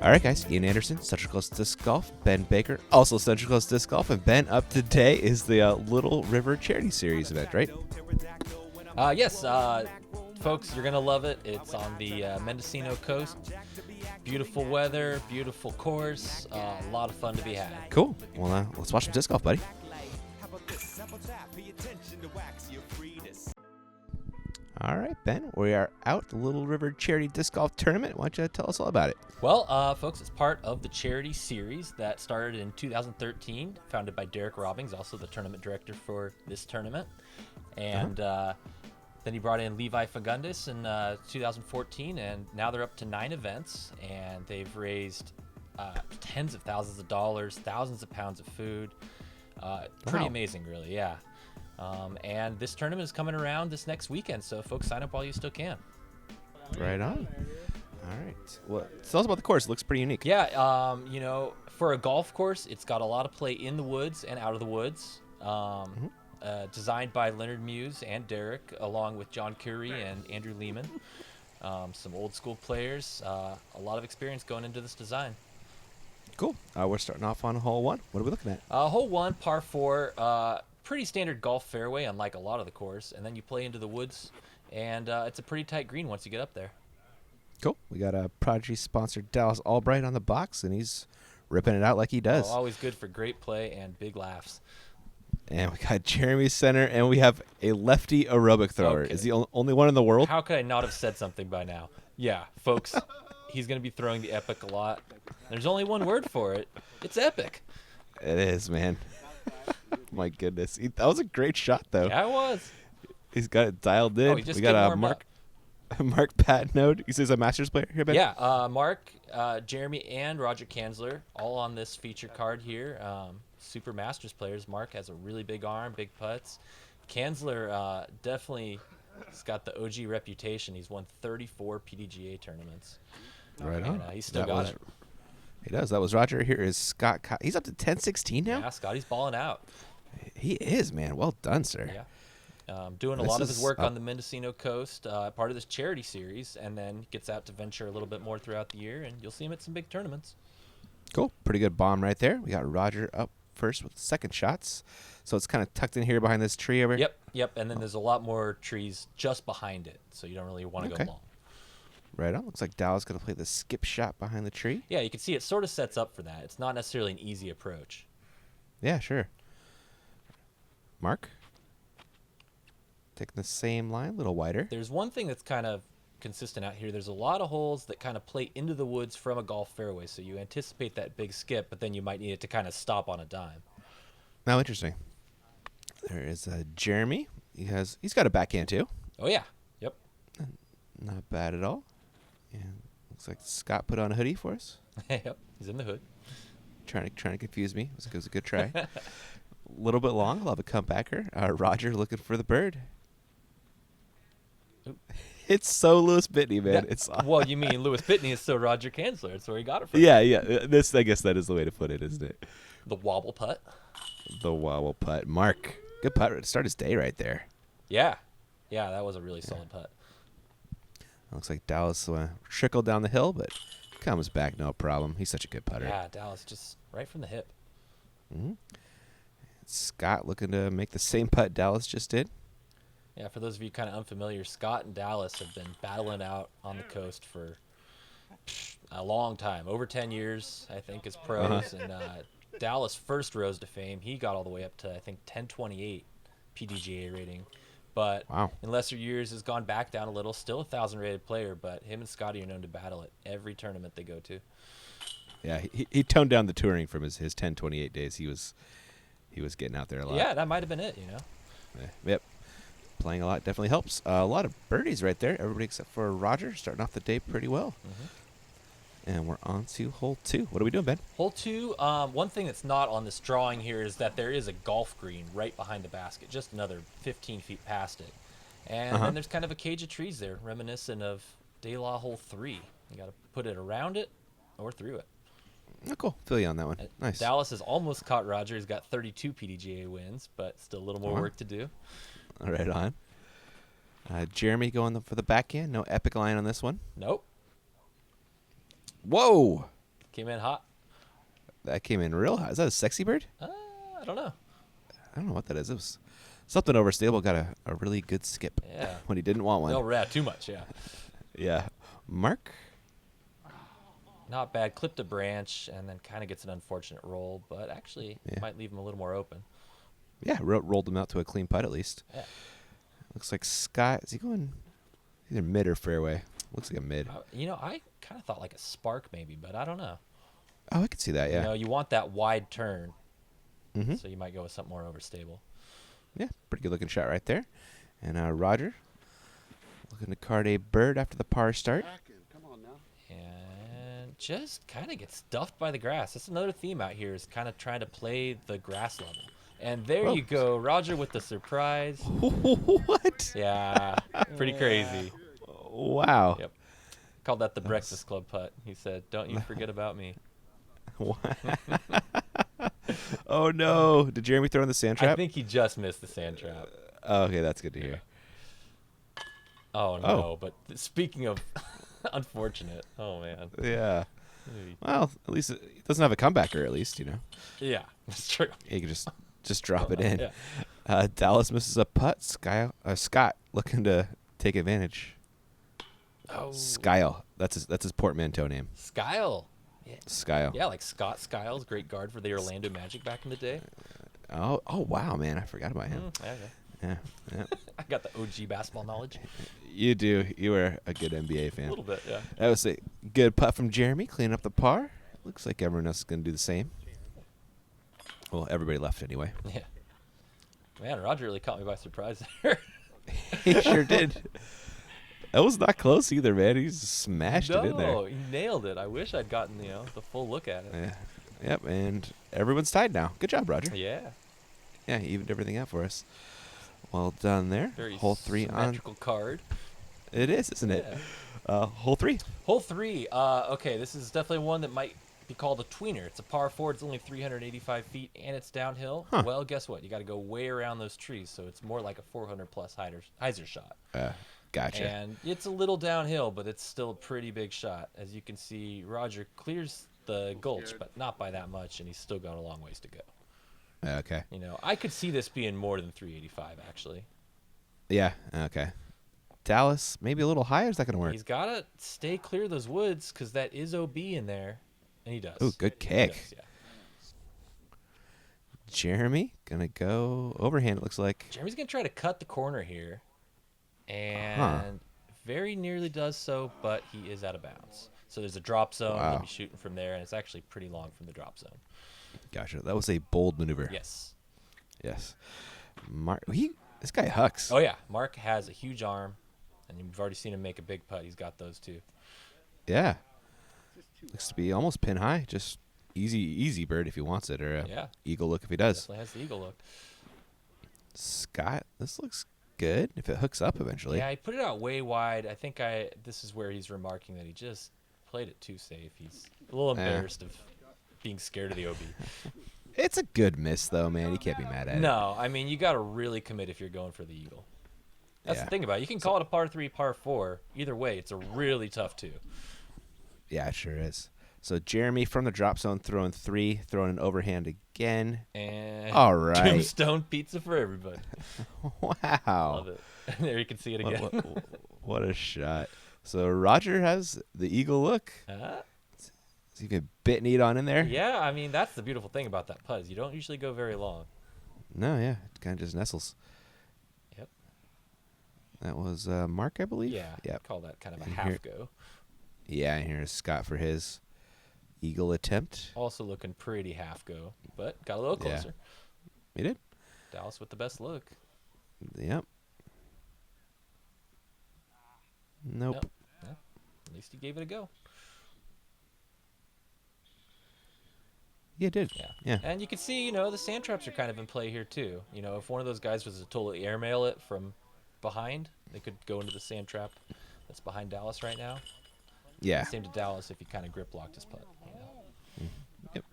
All right, guys. Ian Anderson, Central Coast Disc Golf. Ben Baker, also Central Coast Disc Golf. And Ben, up today is the Little River Charity Series event, right? Yes, folks, you're going to love it. It's on the Mendocino coast. Beautiful weather, beautiful course, a lot of fun to be had. Cool. Well, let's watch some disc golf, buddy. All right, Ben, we are out the Little River Charity Disc Golf Tournament. Why don't you tell us all about it? Well, folks, it's part of the charity series that started in 2013, founded by Derek Robbins, also the tournament director for this tournament. And then he brought in Levi Fagundes in 2014, and now they're up to 9 events, and they've raised tens of thousands of dollars, thousands of pounds of food. Pretty amazing, really, yeah. And this tournament is coming around this next weekend, so folks, sign up while you still can. Right on. All right. Well, tell us about the course. It looks pretty unique. Yeah, for a golf course, it's got a lot of play in the woods and out of the woods. Designed by Leonard Muse and Derek, along with John Curry and Andrew Lehman. Some old school players, a lot of experience going into this design. Cool. We're starting off on hole 1. What are we looking at? Hole 1, par 4, pretty standard golf fairway, unlike a lot of the course. And then you play into the woods, and it's a pretty tight green once you get up there. Cool. We got a Prodigy-sponsored Dallas Albright on the box, and he's ripping it out like he does. Always good for great play and big laughs. And we got Jeremy Center, and we have a lefty aerobic thrower. Okay. Is he the only one in the world? How could I not have said something by now? Yeah, folks, he's going to be throwing the epic a lot. There's only one word for it. It's epic. It is, man. My goodness. That was a great shot, though. Yeah, it was. He's got it dialed in. He just we got couldn't warm Mark Patnode. He's a Masters player here, Ben? Yeah, Mark, Jeremy, and Roger Kanzler all on this feature card here. Super Masters players. Mark has a really big arm, big putts. Kanzler definitely has got the OG reputation. He's won 34 PDGA tournaments. Right on. And, he's still got it. He does. That was Roger. Here is Scott. He's up to 10-16 now? Yeah, Scotty's balling out. He is, man. Well done, sir. Yeah. Doing a lot of his work on the Mendocino coast, part of this charity series, and then gets out to venture a little bit more throughout the year, and you'll see him at some big tournaments. Cool. Pretty good bomb right there. We got Roger up first with second shots. So it's kind of tucked in here behind this tree over here. Yep. And then there's a lot more trees just behind it, so you don't really want to go long. Right on. Looks like Dallas going to play the skip shot behind the tree. Yeah, you can see it sort of sets up for that. It's not necessarily an easy approach. Yeah, sure. Mark? Taking the same line, a little wider. There's one thing that's kind of consistent out here. There's a lot of holes that kind of play into the woods from a golf fairway, so you anticipate that big skip, but then you might need it to kind of stop on a dime. Now, interesting. There is Jeremy. He's got a backhand too. Oh yeah. Yep. Not bad at all. Yeah. Looks like Scott put on a hoodie for us. Yep. He's in the hood. Trying to confuse me. It was a good try. A little bit long. We'll have a comebacker. Roger looking for the bird. Oop. It's so Lewis Bitney, man. Well, you mean Lewis Bitney is so Roger Kanzler. That's where he got it from. Yeah. I guess that is the way to put it, isn't it? The wobble putt. The wobble putt. Mark, good putt to start his day right there. Yeah, that was a really solid putt. Looks like Dallas trickled down the hill, but comes back no problem. He's such a good putter. Yeah, Dallas just right from the hip. Mm-hmm. Scott looking to make the same putt Dallas just did. Yeah, for those of you kind of unfamiliar, Scott and Dallas have been battling out on the coast for a long time, over 10 years, I think, as pros. And Dallas first rose to fame. He got all the way up to, I think, 1028 PDGA rating. But in lesser years has gone back down a little. Still a 1,000 rated player, but him and Scotty are known to battle at every tournament they go to. Yeah, he toned down the touring from his 1028 days. He was getting out there a lot. Yeah, that might have been it, Yep. Playing a lot definitely helps. A lot of birdies right there. Everybody except for Roger starting off the day pretty well. Mm-hmm. And we're on to hole 2. What are we doing, Ben? Hole 2, one thing that's not on this drawing here is that there is a golf green right behind the basket, just another 15 feet past it. And then there's kind of a cage of trees there, reminiscent of De La Hole 3. You got to put it around it or through it. Oh, cool. Feel you on that one. Nice. Dallas has almost caught Roger. He's got 32 PDGA wins, but still a little more work to do. Right on. Jeremy going for the backhand. No epic line on this one. Nope. Whoa. Came in hot. That came in real high. Is that a sexy bird? I don't know. I don't know what that is. It was something overstable. Got a really good skip Yeah. when he didn't want one. No, too much. Yeah. Yeah. Mark? Not bad. Clipped a branch and then kind of gets an unfortunate roll, but actually Yeah. might leave him a little more open. Yeah, rolled him out to a clean putt at least. Yeah. Looks like Scott. Is he going either mid or fairway? Looks like a mid. I kind of thought like a spark maybe, but I don't know. Oh, I could see that, yeah. You want that wide turn, Mm-hmm. so you might go with something more overstable. Yeah, pretty good looking shot right there. And Roger looking to card a bird after the par start. Come on now. And just kind of gets stuffed by the grass. That's another theme out here, is kind of trying to play the grass level. And there Whoa. you go, Roger with the surprise. What? Yeah, pretty crazy. Wow. Yep. Called that the Breakfast Club putt. He said, "Don't you forget about me." Oh no! Did Jeremy throw in the sand trap? I think he just missed the sand trap. Oh, okay, that's good to hear. Oh no! But speaking of unfortunate, oh man. Yeah. Well, at least it doesn't have a comebacker. At least Yeah, that's true. he can just drop it in. Yeah. Dallas misses a putt. Scott looking to take advantage. Oh. Skyle. That's his portmanteau name. Skyle. Yeah. Skyle. Yeah, like Scott Skiles, great guard for the Orlando Magic back in the day. Oh wow, man! I forgot about him. Yeah. Yeah. I got the OG basketball knowledge. You do. You were a good NBA A fan. little bit, yeah. That was a good putt from Jeremy, cleaning up the par. Looks like everyone else is going to do the same. Well, everybody left anyway. Yeah. Man, Roger really caught me by surprise there. He sure did. That was not close either, man. He just smashed it in there. No, he nailed it. I wish I'd gotten, the full look at it. Yeah. Yep, and everyone's tied now. Good job, Roger. Yeah. Yeah, he evened everything out for us. Well done there. Very Hole 3 on. symmetrical card. It is, isn't it? Hole 3. Hole 3. Okay, this is definitely one that might be called a tweener. It's a par 4. It's only 385 feet, and it's downhill. Huh. Well, guess what? You got to go way around those trees, so it's more like a 400-plus hyzer shot. Gotcha. And it's a little downhill, but it's still a pretty big shot. As you can see, Roger clears the gulch, but not by that much, and he's still got a long ways to go. Okay. I could see this being more than 385, actually. Yeah, okay. Dallas, maybe a little higher? Is that going to work? He's got to stay clear of those woods, because that is OB in there, and he does. Ooh, good He kick. does, yeah. Jeremy, going to go overhand, it looks like. Jeremy's going to try to cut the corner here, and very nearly does so, but he is out of bounds. So there's a drop zone. Wow. He'll be shooting from there, and it's actually pretty long from the drop zone. Gotcha. That was a bold maneuver. Yes. Yes. This guy hucks. Oh, yeah. Mark has a huge arm, and you've already seen him make a big putt. He's got those, too. Yeah. Looks to be almost pin high. Just easy bird if he wants it, or a Yeah. eagle look if he does. Definitely has the eagle look. Scott, this looks good if it hooks up eventually. Yeah, he put it out way wide. I think this is where he's remarking that he just played it too safe. He's a little embarrassed of being scared of the OB. It's a good miss, though, man. You can't be mad at it. No, I mean, you got to really commit if you're going for the eagle. That's Yeah. the thing about it. You can call it a par 3, par 4. Either way, it's a really tough 2. Yeah, it sure is. So Jeremy from the drop zone throwing 3, throwing an overhand again. And All right. Tombstone pizza for everybody. Wow. Love it. There you can see it again. What a shot. So Roger has the eagle look. Is he even bit neat on in there? Yeah, I mean, that's the beautiful thing about that putt is you don't usually go very long. No, yeah. It kind of just nestles. Yep. That was Mark, I believe? Yeah. Yep. Call that kind of a And half here- go. Yeah, and here's Scott for his eagle attempt. Also looking pretty half go, but got a little Yeah. closer. He did? Dallas with the best look. Yep. Nope. Yep. Yeah. At least he gave it a go. Yeah, it did. Yeah. Yeah. And you can see, the sand traps are kind of in play here too. If one of those guys was to totally airmail it from behind, they could go into the sand trap that's behind Dallas right now. Yeah. Same to Dallas if he kind of grip locked his putt. Yep.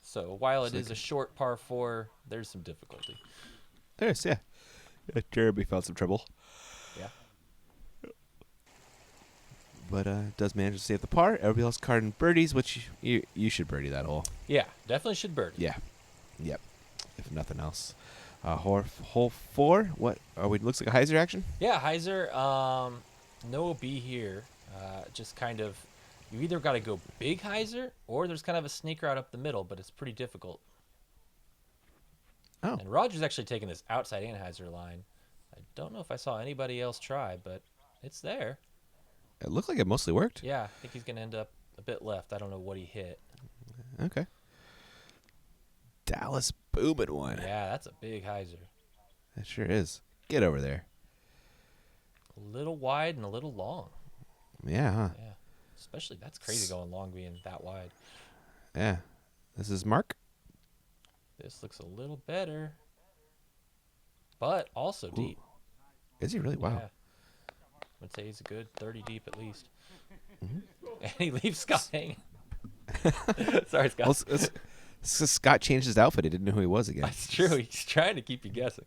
So while it is a short par 4, there's some difficulty. There's, yeah. Jeremy found some trouble. Yeah. but does manage to save the par. Everybody else carding birdies, which you should birdie that hole. Yeah, definitely should birdie. Yeah. Yep. If nothing else. Hole 4. What are we? Looks like a hyzer action. Yeah, hyzer. No OB here. Just kind of, you either got to go big hyzer or there's kind of a snake route up the middle, but it's pretty difficult. Oh. And Roger's actually taking this outside anhyzer line. I don't know if I saw anybody else try, but it's there. It looked like it mostly worked. Yeah, I think he's going to end up a bit left. I don't know what he hit. Okay. Dallas booming one. Yeah, that's a big hyzer. It sure is. Get over there. A little wide and a little long. Yeah, huh? Yeah, especially that's crazy going long being that wide. Yeah. This is Mark. This looks a little better, but also deep. Is he really? Wow. Yeah. I'd say he's a good 30 deep at least. And he leaves Scott hanging. Sorry, Scott. Well, Scott changed his outfit. He didn't know who he was again. That's true. He's trying to keep you guessing.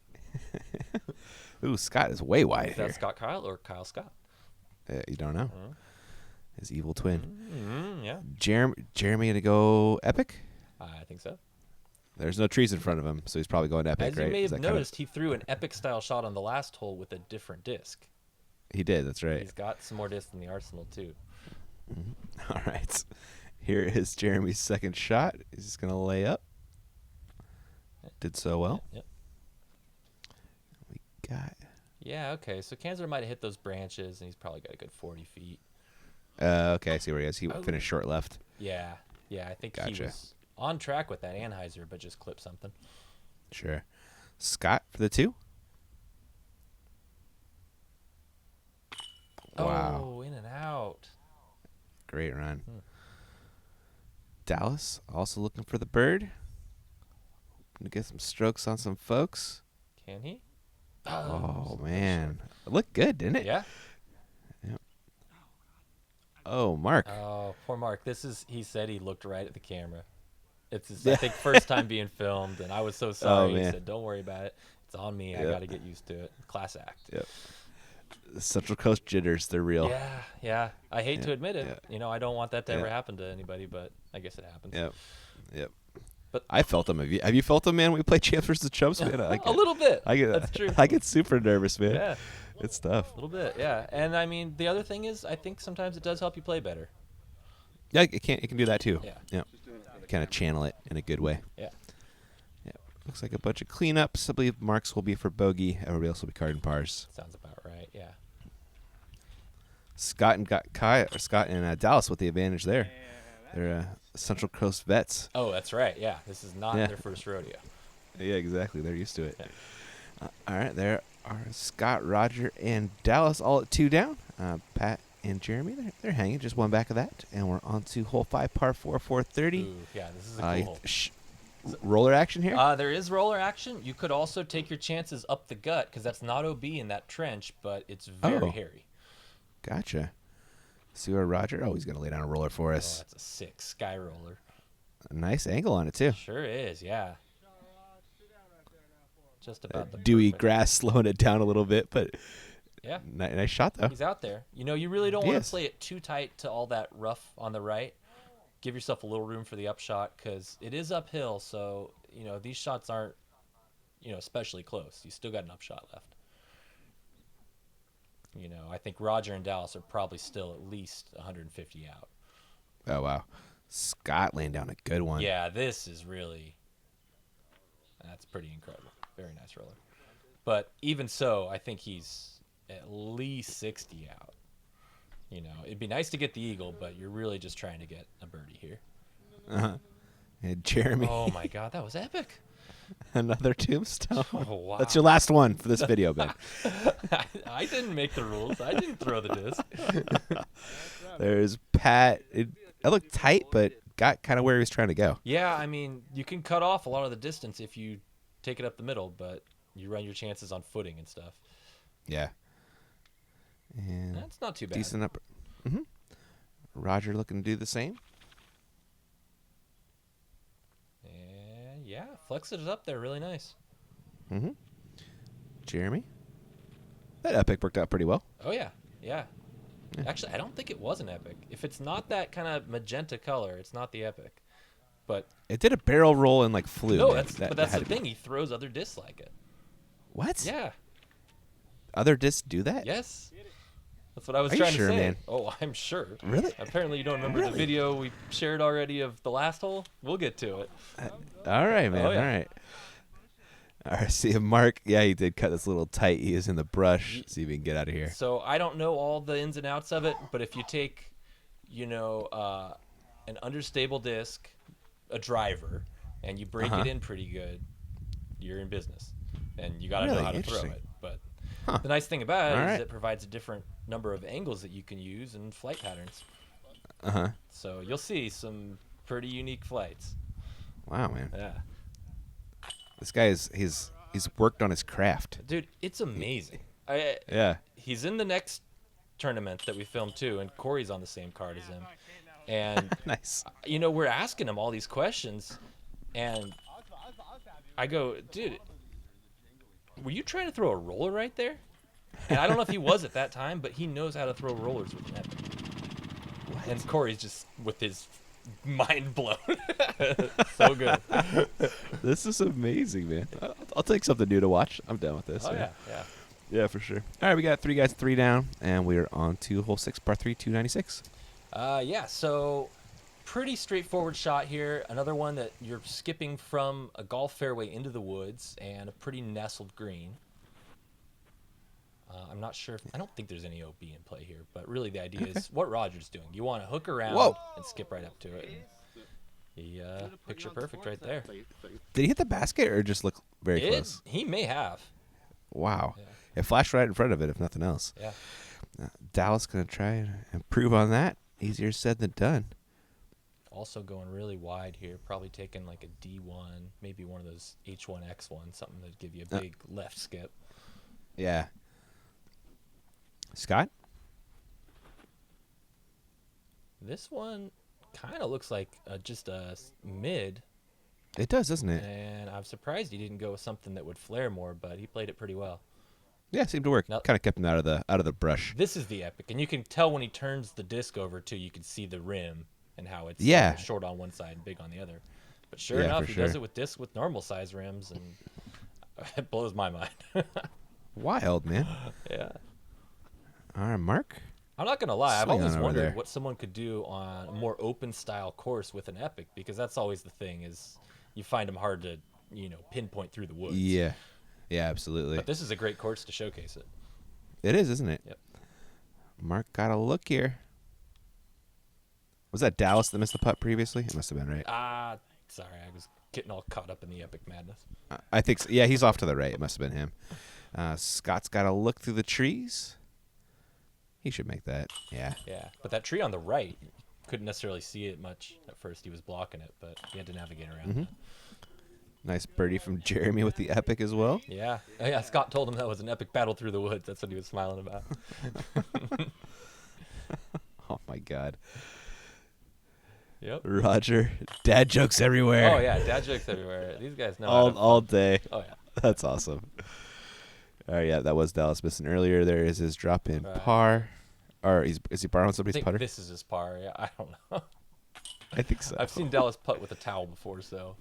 Ooh, Scott is way wide Is here. that Scott Kyle or Kyle Scott? You don't know. His evil twin. Yeah. Jeremy gonna go epic? I think so. There's no trees in front of him, so he's probably going epic, As right? you may Is have that kinda- noticed, he threw an epic style shot on the last hole with a different disc. He did. That's right. He's got some more discs in the arsenal too. All right. Here is Jeremy's second shot. He's just gonna lay up. Did so well. Yep. We got. Yeah, okay. So Kanzer might have hit those branches, and he's probably got a good 40 feet. Okay, I see where he is. He Oh. finished short left. Yeah, I think he Gotcha. was on track with that anhyzer, but just clipped something. Sure. Scott for the 2. Wow. Oh, in and out. Great run. Dallas also looking for the bird. Gonna get some strokes on some folks. Can he? Oh man, it looked good, didn't it? Yeah. Oh, Mark. Oh, poor Mark. He said he looked right at the camera. It's his, I think, first time being filmed, and I was so sorry. He man. said, "Don't worry about it. It's on me. I Yep. got to get used to it." Class act. Yep. The Central Coast jitters, they're real. Yeah. I hate to admit it. yeah. You know, I don't want that to ever Yeah. happen to anybody, but I guess it happens. Yep. But I felt them. Have you felt them, man? When we play Champs versus Chumps, man. a little bit. That's true. I get super nervous, man. Yeah. It's tough. A little bit, yeah. And I mean, the other thing is, I think sometimes it does help you play better. Yeah, it can do that too. Yeah. Yep. Kind of channel it in a good way. Yeah. Yep. Looks like a bunch of cleanups. I believe Marks will be for bogey. Everybody else will be carding pars. Sounds about right, yeah. Scott and Dallas with the advantage there. They're Central Coast vets. Oh, that's right, yeah. This is not Yeah. their first rodeo. Yeah, exactly. They're used to it. Yeah. All right, there are Scott, Roger, and Dallas all at 2 down. Pat and Jeremy, they're hanging just one back of that. And we're on to hole 5, par 4, 430. Ooh, yeah, this is a cool hole. Roller action here? There is roller action. You could also take your chances up the gut because that's not OB in that trench, but it's very Oh. hairy. Gotcha. See where Roger? Oh, he's going to lay down a roller for Oh, us. that's a sick sky roller. A nice angle on it, too. Sure is, yeah. Just about the Dewy perfect- grass slowing it down a little bit, but Yeah, nice shot, though. he's out there. You know, you really don't He want is. to play it too tight to all that rough on the right. Give yourself a little room for the upshot because it is uphill. So, you know, these shots aren't, especially close. You still got an upshot left. You know, I think Roger and Dallas are probably still at least 150 out. Oh, wow. Scott laying down a good one. Yeah, that's pretty incredible. Very nice roller. But even so, I think he's at least 60 out. You know, it'd be nice to get the eagle, but you're really just trying to get a birdie here. Uh-huh. And Jeremy, Oh my God, that was epic. another tombstone. Oh, wow. That's your last one for this video, Ben. I didn't make the rules. I didn't throw the disc. There's Pat. It looked tight, but got kind of where he was trying to go. Yeah, I mean, you can cut off a lot of the distance if you take it up the middle, but you run your chances on footing and stuff. Yeah. And That's not too bad. decent up. Mm-hmm. Roger looking to do the same. And yeah, flexed it up there really nice. Mm-hmm. Jeremy. That epic worked out pretty well. Oh, yeah. Yeah. Yeah. Actually, I don't think it was an Epic. If it's not that kind of magenta color, it's not the Epic. But It did a barrel roll and like flew. no, man. but that's had the to be- thing. He throws other discs like it. What? Yeah. Other discs do that? Yes. That's what I was Are you trying sure, to say. man? Oh, I'm sure. Really? Apparently, you don't remember Really? the video we shared already of the last hole. We'll get to it. All right, man. Oh, yeah. All right. All right. See, Mark. Yeah, he did cut this little tight. He is in the brush. See if we can get out of here. So I don't know all the ins and outs of it, but if you take, an understable disc, a driver, and you break it in pretty good, you're in business, and you got to know Really? how to throw Interesting. it. But Huh. the nice thing about it All is right. it provides a different number of angles that you can use and flight patterns. Uh huh. So you'll see some pretty unique flights. Wow, man. Yeah. This guy he's worked on his craft. Dude, it's amazing. Yeah. He's in the next tournament that we filmed too, and Corey's on the same card as him. And Nice. we're asking him all these questions, and I go, dude, were you trying to throw a roller right there? And I don't know if he was at that time, but he knows how to throw rollers with an Epic. And Corey's just with his mind blown. So good. This is amazing, man. I'll take something new to watch. I'm done with this. Oh man. yeah. Yeah, for sure. All right, we got 3 guys, 3 down, and we're on to hole 6, par 3, 296. So pretty straightforward shot here. Another one that you're skipping from a golf fairway into the woods and a pretty nestled green. I'm not sure. I don't think there's any OB in play here, but really the idea is what Roger's doing. You want to hook around Whoa. and skip right up to it. And he picture perfect right there. Did he hit the basket or just look very close? He may have. Wow. Yeah. It flashed right in front of it, if nothing else. Yeah. Dallas going to try and improve on that. Easier said than done. Also going really wide here. Probably taking like a D1, maybe one of those H1X1, something that'd give you a big left skip. Yeah. Scott? This one kind of looks like just a mid, It does, doesn't it? and I'm surprised he didn't go with something that would flare more, but he played it pretty well. Yeah, seemed to work. No. Kind of kept him out of the brush. This is the Epic, and you can tell when he turns the disc over too. You can see the rim and how it's Yeah. short on one side and big on the other. But sure Yeah, enough, for he does sure. it with discs with normal size rims, and it blows my mind. Wild, man. Yeah. All right, Mark. I'm not gonna lie. I've Swing on always over wondered there. what someone could do on a more open style course with an Epic, because that's always the thing is you find them hard to pinpoint through the woods. Yeah. Yeah, absolutely. But this is a great course to showcase it. It is, isn't it? Yep. Mark got a look here. Was that Dallas that missed the putt previously? It must have been, right? Sorry, I was getting all caught up in the Epic madness. I think so. Yeah, he's off to the right. It must have been him. Scott's got a look through the trees. He should make that. Yeah. Yeah, but that tree on the right, you couldn't necessarily see it much at first. He was blocking it, but he had to navigate around it. Nice birdie from Jeremy with the epic as well. Yeah. Oh, yeah, Scott told him that was an epic battle through the woods. That's what he was smiling about. Oh, my God. Yep. Roger. Dad jokes everywhere. Oh, yeah, dad jokes everywhere. These guys know how All, to... all day. Oh, yeah. That's awesome. All right, yeah, that was Dallas missing earlier. There is his drop in Right. par. Or is he borrowing I somebody's think putter? this is his par. Yeah, I don't know. I think so. I've seen Dallas putt with a towel before, so...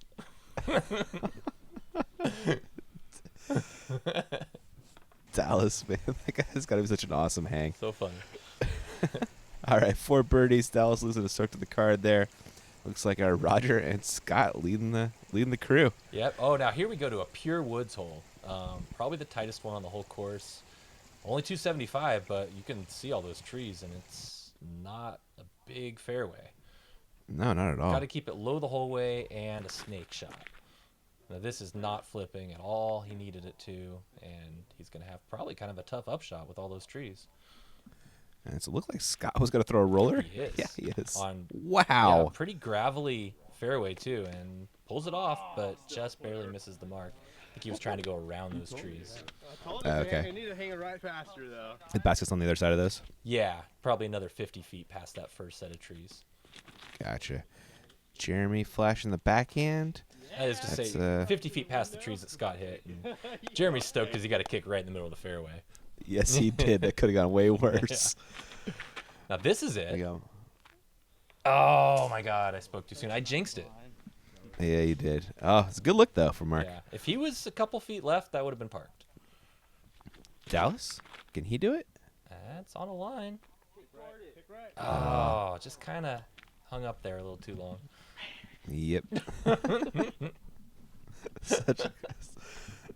Dallas, man. That guy's got to be such an awesome hang. So funny. All right, 4 birdies. Dallas losing a start to the card there. Looks like our Roger and Scott leading the crew. Yep. Oh, now here we go to a pure woods hole. Probably the tightest one on the whole course. Only 275, but you can see all those trees, and it's not a big fairway. No, not at all. Got to keep it low the whole way and a snake shot. Now this is not flipping at all. He needed it to, and he's going to have probably kind of a tough upshot with all those trees. And it looked like Scott was going to throw a roller. He is. Yeah, he is. On Wow. Yeah, pretty gravelly fairway too, and pulls it off, but just barely misses the mark. I think he was trying to go around those trees. Okay. You need to hang it right faster, though. The basket's on the other side of those. Yeah, probably another 50 feet past that first set of trees. Gotcha. Jeremy flashing the backhand. That is to That's, say, 50 feet past the trees that Scott hit. And Jeremy's stoked because he got a kick right in the middle of the fairway. Yes, he did. That could have gone way worse. Now this is There it. you go. Oh my God, I spoke too soon. I jinxed it. Yeah, you did. Oh, it's a good look though for Mark. Yeah. If he was a couple feet left, that would have been parked. Dallas, can he do it? That's on a line. Pick right. Oh, just kind of hung up there a little too long. Yep.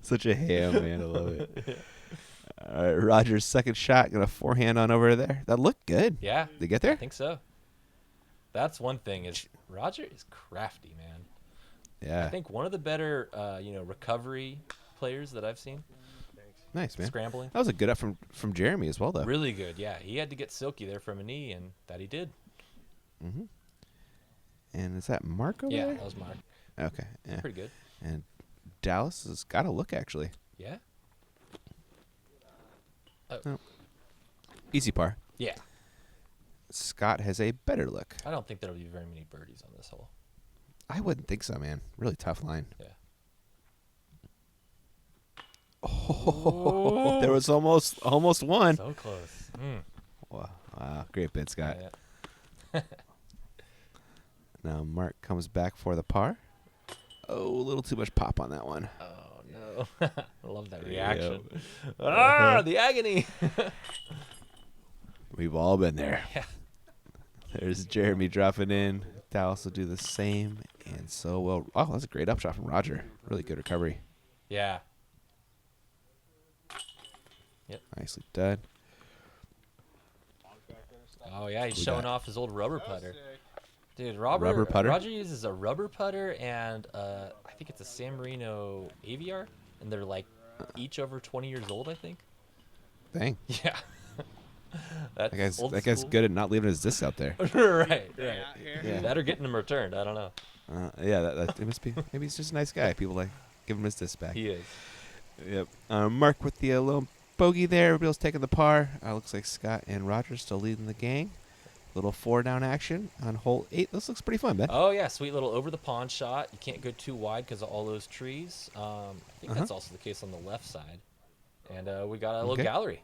such a ham, man. I love it. All right, Roger's second shot, gonna forehand on over there. That looked good. Yeah. Did you get I there? think so. That's one thing is Roger is crafty, man. Yeah. I think one of the better, recovery players that I've seen. Nice, man. Scrambling. That was a good up from Jeremy as well, though. Really good, yeah. He had to get silky there from a knee, and that he did. Mm-hmm. And is that Mark over Yeah, there? that was Mark. Okay. Yeah. Pretty good. And Dallas has got a look actually. Yeah? Easy par. Yeah. Scott has a better look. I don't think there'll be very many birdies on this hole. I wouldn't think so, man. Really tough line. Yeah. Oh, there was almost one. So close. Mm. Wow, great bit, Scott. Yeah. Now Mark comes back for the par. Oh, a little too much pop on that one. Oh, no. I love that reaction. Uh-huh. The agony. We've all been there. Yeah. There's Jeremy dropping in. Dallas will do the same, and so will. Oh, that's a great upshot from Roger. Really good recovery. Yeah. Nicely done. Oh, yeah. He's We showing got- off his old rubber putter. Sick. Dude, Rubber putter? Roger uses a rubber putter and I think it's a San Marino AVR, and they're like each over 20 years old, I think. Dang, Yeah. That's old that guy's school. good at not leaving his discs out there. right. Yeah, Right. here. Yeah. That or getting them returned. I don't know. Yeah, that it must be. Maybe he's just a nice guy. People like give him his disc back. He is. Yep. Mark with the little bogey there. Everybody else taking the par. Looks like Scott and Roger still leading the gang. Little 4-down action on hole 8. This looks pretty fun, Ben. Oh yeah, sweet little over the pond shot. You can't go too wide because of all those trees. I think that's also the case on the left side. And we got a little Okay. gallery.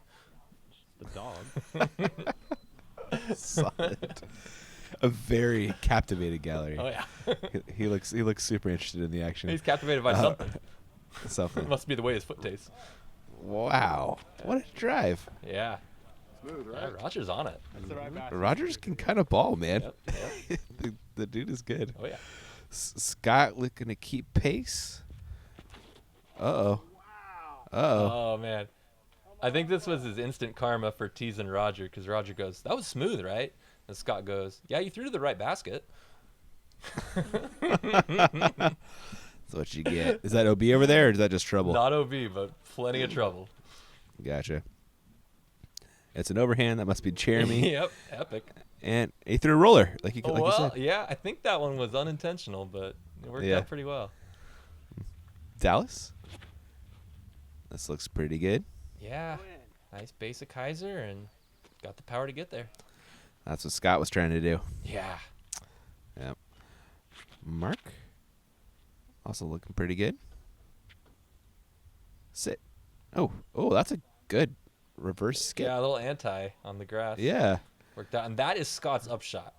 The dog. Solid. A very captivated gallery. Oh yeah, He looks super interested in the action. he's captivated by something. Something. Must be the way his foot tastes. Wow. What a drive. Yeah. Smooth, Yeah, right? Roger's on it. That's the right pass. Rogers can kind of ball, man. Yep. Yep. the dude is good. Oh yeah. Scott looking to keep pace. Uh-oh. Uh-oh. Oh man, I think this was his instant karma for teasing Roger because Roger goes, "That was smooth, right?" And Scott goes, "Yeah, you threw to the right basket." That's what you get. Is that OB over there, or is that just trouble? Not OB, but plenty of trouble. Gotcha. It's an overhand. That must be Jeremy. Yep, epic. And he threw a roller, like you Well, said. yeah, I think that one was unintentional, but it worked Yeah. out pretty well. Dallas. This looks pretty good. Yeah, nice basic Kaiser and got the power to get there. That's what Scott was trying to do. Yeah. Yep. Mark. Also looking pretty good. Sit. Oh, that's a good reverse skip. Yeah, a little anti on the grass. Yeah. Worked out. And that is Scott's upshot.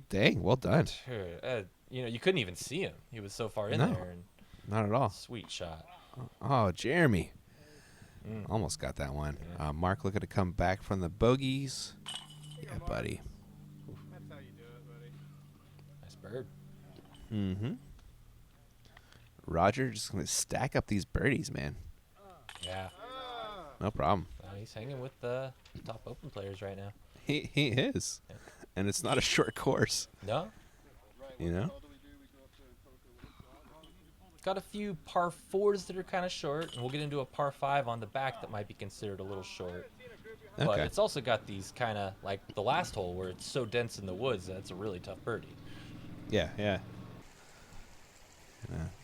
Dang, well done. Dude, you couldn't even see him. He was so far in No. there. And Not at all. sweet shot. Oh, Jeremy. Mm. Almost got that one. Yeah. Mark looking to come back from the bogeys. Yeah, buddy. That's how you do it, buddy. Nice bird. Mm-hmm. Roger just going to stack up these birdies, man. Yeah. No problem. He's hanging with the top open players right now. He is. Yeah. And it's not a short course, No? you know? Got a few par 4s that are kind of short, and we'll get into a par 5 on the back that might be considered a little short. But Okay. it's also got these kind of, like the last hole where it's so dense in the woods that it's a really tough birdie. Yeah, yeah.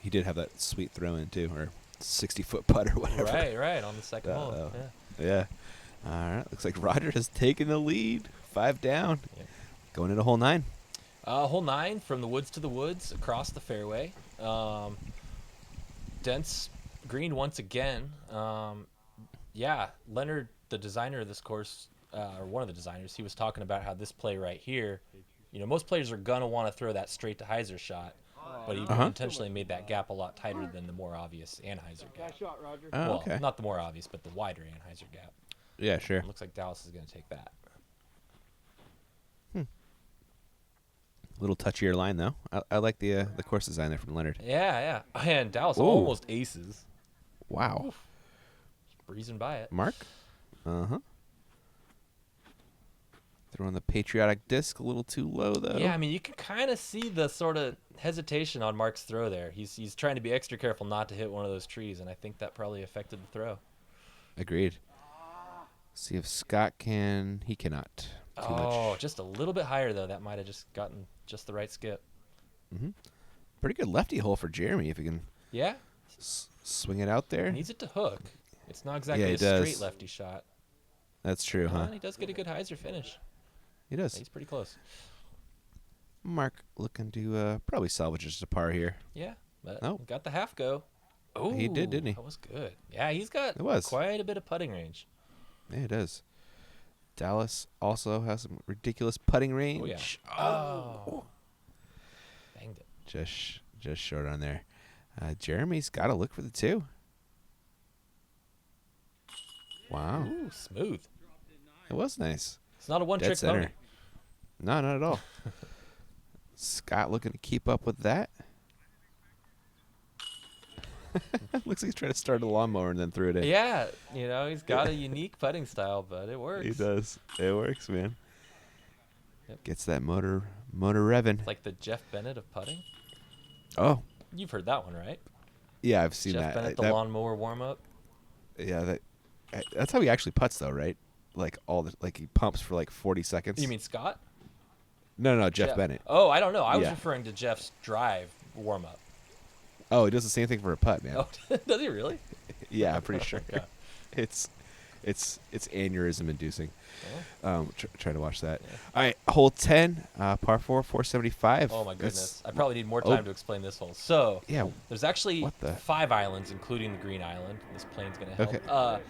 He did have that sweet throw in, too, or 60-foot putt or whatever. Right, on the second hole. Uh-oh. Yeah. Yeah. All right. Looks like Roger has taken the lead. 5 down. Yeah. Going into hole 9. Hole 9, from the woods to the woods, across the fairway. Dense green once again. Yeah, Leonard, the designer of this course, or one of the designers, he was talking about how this play right here, most players are gonna want to throw that straight to hyzer shot, but he intentionally made that gap a lot tighter than the more obvious Anheuser gap. Nice shot, Roger. Oh, Well, okay. not the more obvious, but the wider Anheuser gap. Yeah, sure. It looks like Dallas is gonna take that. Little touchier line though. I like the course design there from Leonard. Yeah. And Dallas Ooh. almost aces, Wow. breezing by it. Mark. Throwing the patriotic disc a little too low though. Yeah, I mean, you can kind of see the sort of hesitation on Mark's throw there. He's trying to be extra careful not to hit one of those trees, and I think that probably affected the throw. Agreed. See if Scott can. He cannot. Too much. Just a little bit higher though. That might have just gotten just the right skip. Pretty good lefty hole for Jeremy if he can Yeah, swing it out there. needs it to hook. It's not exactly Yeah, he a straight does. lefty shot. That's true, huh? And he does get a good hyzer finish. He does. He's pretty close. Mark looking to probably salvage just a par here. Yeah, but Oh. got the half go. Oh, He did, didn't he? That was good. Yeah, he's got It was. quite a bit of putting range. Yeah, it does. Dallas also has some ridiculous putting range. Oh, yeah. Oh. Banged it. Just short on there. Jeremy's got to look for the 2. Wow. Ooh, smooth. It was nice. It's not a Dead one-trick center. pony. No, not at all. Scott looking to keep up with that. Looks like he's trying to start a lawnmower and then threw it in. Yeah, he's got a unique putting style, but it works. He does. It works, man. Yep. Gets that motor revving. It's like the Jeff Bennett of putting. Oh, You've heard that one, right? yeah, I've seen Jeff that. Bennett, the That- lawnmower warm-up. Yeah, that's how he actually putts, though, right? Like he pumps for like 40 seconds. You mean Scott? No, Jeff Bennett. Oh, I don't know. I was Yeah. referring to Jeff's drive warm-up. Oh, he does the same thing for a putt, man. Oh, does he really? Yeah, I'm pretty sure. Yeah. It's aneurysm inducing. Oh. Trying to watch that. Yeah. All right, hole 10, par 4, 475. Oh my That's- goodness! I probably need more Oh. time to explain this hole. So Yeah. there's actually What the- 5 islands, including the green island. This plane's gonna help. Okay.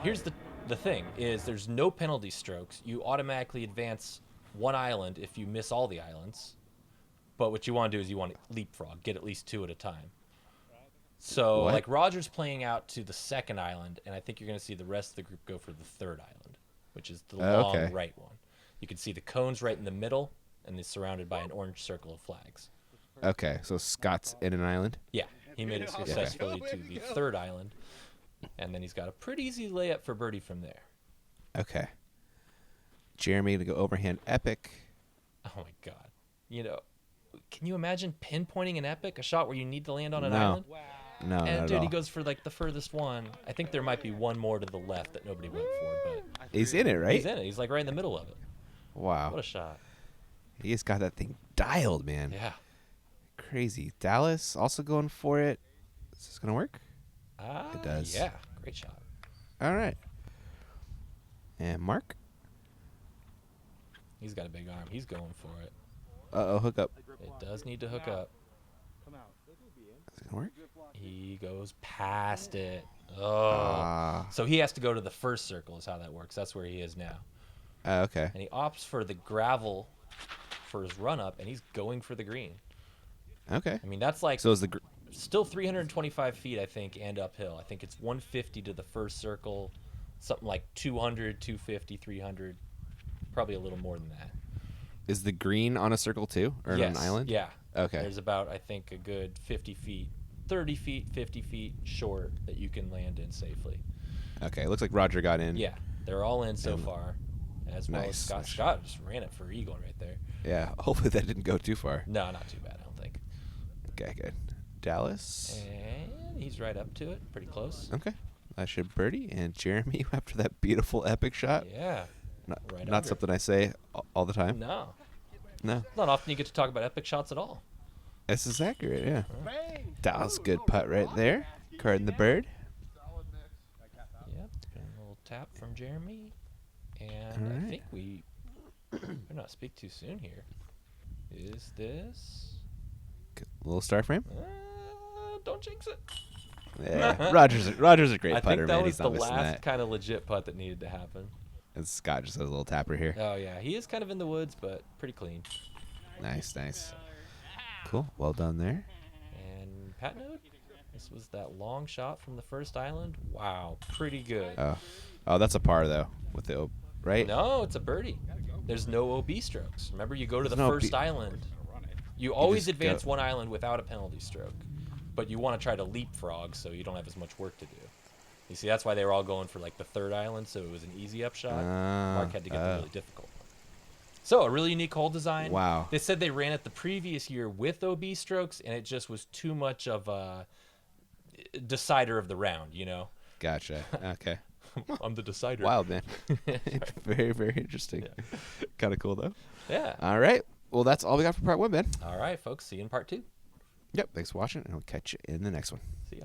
Here's the thing: is there's no penalty strokes. You automatically advance 1 island if you miss all the islands. But what you want to do is you want to leapfrog, get at least 2 at a time. So What? like Roger's playing out to the 2nd island, and I think you're gonna see the rest of the group go for the 3rd island, which is the long Okay. right one. You can see the cones right in the middle, and it's surrounded by an orange circle of flags. Okay, so Scott's in an island. Yeah, he made it successfully to the 3rd island, and then he's got a pretty easy layup for birdie from there. Okay. Jeremy to go overhand epic. Oh my god! Can you imagine pinpointing an epic, a shot where you need to land on an No. island? No, not And at dude, all. he goes for like the furthest one. I think there might be one more to the left that nobody went for, but He's in it, right? he's in it. He's like right in the middle of it. Wow. What a shot! He's got that thing dialed, man. Yeah. Crazy. Dallas also going for it. Is this going to work? It does. Yeah, great shot. All right. And Mark? He's got a big arm. He's going for it. Uh-oh, hook up. It does need to hook up. Come out. Is it going to work? He goes past it. Oh. Ah. So he has to go to the first circle is how that works. That's where he is now. Okay. And he opts for the gravel for his run up, and he's going for the green. Okay. I mean, that's like So is the still 325 feet, I think, and uphill. I think it's 150 to the first circle, something like 200, 250, 300, probably a little more than that. is the green on a circle too, or Yes, on an island? Yeah. Okay. There's about, I think, a good 50 feet, 30 feet, 50 feet short that you can land in safely. Okay. Looks like Roger got in. Yeah, they're all in so And- far, as well as Nice. Scott. Scott just ran it for eagle right there. Yeah. Hopefully that didn't go too far. No, not too bad, I don't think. Okay. Good. Dallas. And he's right up to it, pretty close. Okay. That should birdie and Jeremy after that beautiful epic shot. Yeah. Not, Right not under. something I say all the time. No, No. not often you get to talk about epic shots at all. This is accurate. Yeah. Bang! That was a good putt right there. Carding the bird. Solid mix. Yep. And a little tap from Jeremy. And All I right. think we better not speak too soon here. Is this? Little star frame. Don't jinx it. Yeah. Roger's a great I putter, think that man. was He's the not missing last that. kind of legit putt that needed to happen. And Scott just has a little tapper here. Oh yeah, he is kind of in the woods, but pretty clean. Nice, nice. Cool. Well done there. And Pat Node, this was that long shot from the first island. Wow, pretty good. Oh, that's a par though with the right. No, it's a birdie. There's no OB strokes. Remember, you go to the There's no first OB. island. You always just advance go- one island without a penalty stroke, but you want to try to leapfrog so you don't have as much work to do. You see, that's why they were all going for like the third island, so it was an easy up shot. Mark had to get the really difficult one. So a really unique hole design. Wow. They said they ran it the previous year with OB strokes, and it just was too much of a decider of the round. You know, Gotcha. Okay. I'm the decider. Wild, man. Very, very interesting. Kind of cool though. Yeah. All right. Well, that's all we got for part 1, man. All right, folks. See you in part 2. Yep. Thanks for watching, and we'll catch you in the next one. See ya.